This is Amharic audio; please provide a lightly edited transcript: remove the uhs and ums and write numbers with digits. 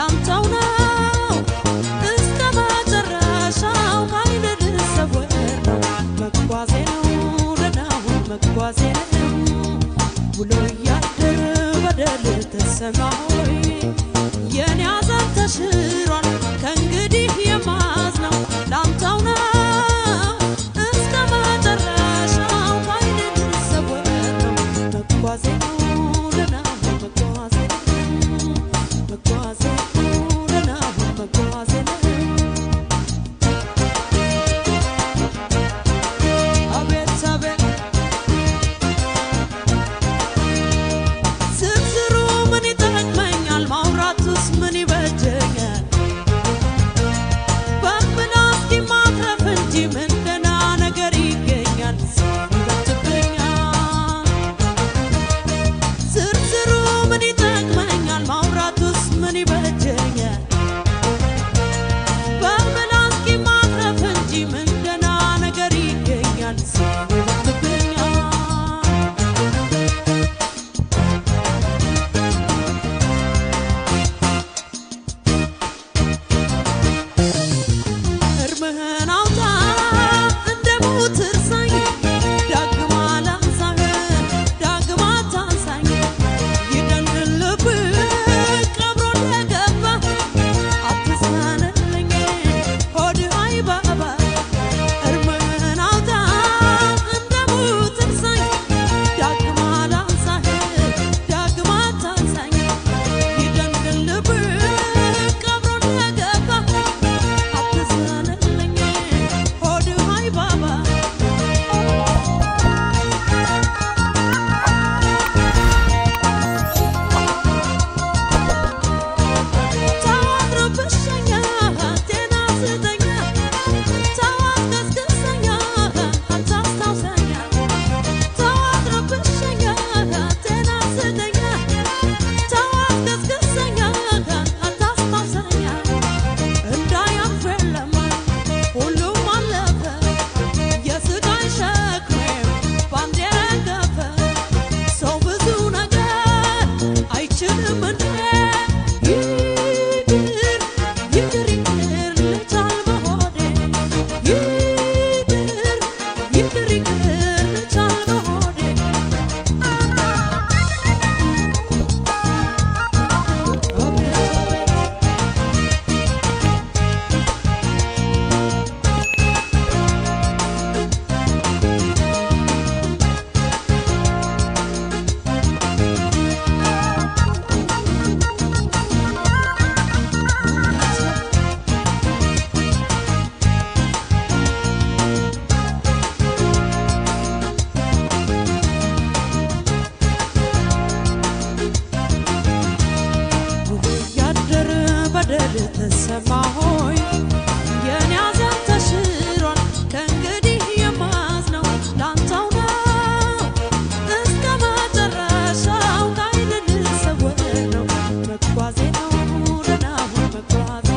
ላንተው ነው እስከ መጨረሻው ካይን ልሰወር ነው መጓዜ ነው ለናው መጓዜ ነው ውሎ ያደር በደል ተሰማሆይ የኔ አዛን ተሽሯል ከእንግዲህ የማዝነው ላንተው ነው እስከ መጨረሻው ካይን ልሰወር ነው መጓዜ ነው ለናው መጓዜ መጓዜ ለናው መጓዜ አቤት አቤት ዝርዝሩ ምን ይጠቅመኛል ማውራቱስ ምን ይበጀኛል በምላስ ማትረፍ እንጂ ምን ደህና ነገር ይገኛል ይበትብኛል ዝርዝሩ ምን ይጠቅመኛል ማውራቱስ ምን ይበጀኛል በምላስ ማትረፍ እንጂ ምን ደህና ነገር ይገኛል ይበትብኛል እርምህን አውጣ እንደ ሞት እርሳኝ ዳግም አላንሳህ ዳግም አታንሳኝ ይደንግል ልብህ ቀብሮ እንደገባ አትዘንልኝ ሆድህ አይባባ እርምህን አውጣ እንደ ሞት እርሳኝ ዳግም አላንሳህ ዳግም አታንሳኝ ይደንግል ልብህ ቀብሮ እንደገባ አትዘንልኝ ሆድህ አይባባ ታዋድርብሸኛ ጤና ስጠኛ ታዋትገስግሰኛ አታስታውሰኛ ታዋድርብሸኛ ጤና ስጠኛ ታዋትገስግሰኛ አታስታውሰኛ እንዳያልፍ የለም ሁሉም አለፈ የስቃይ ሸክሜም ባንዴ ረገፈ ሰው ብዙ ነገር አይችልም እንዴ ይቅር ይቅር ይቅር ልቻል በሆዴ ይቅር ይቅር ይቅር ልቻል በሆዴ ውሎ ያደር በደል ተሰማሆይ የኔ አዛን ተሽሯል ከእንግዲህ የማዝነው ላንተው ነው እስከ መጨረሻው ካይን ልሰወር ነው መጓዜ ነው ለናው መጓዜ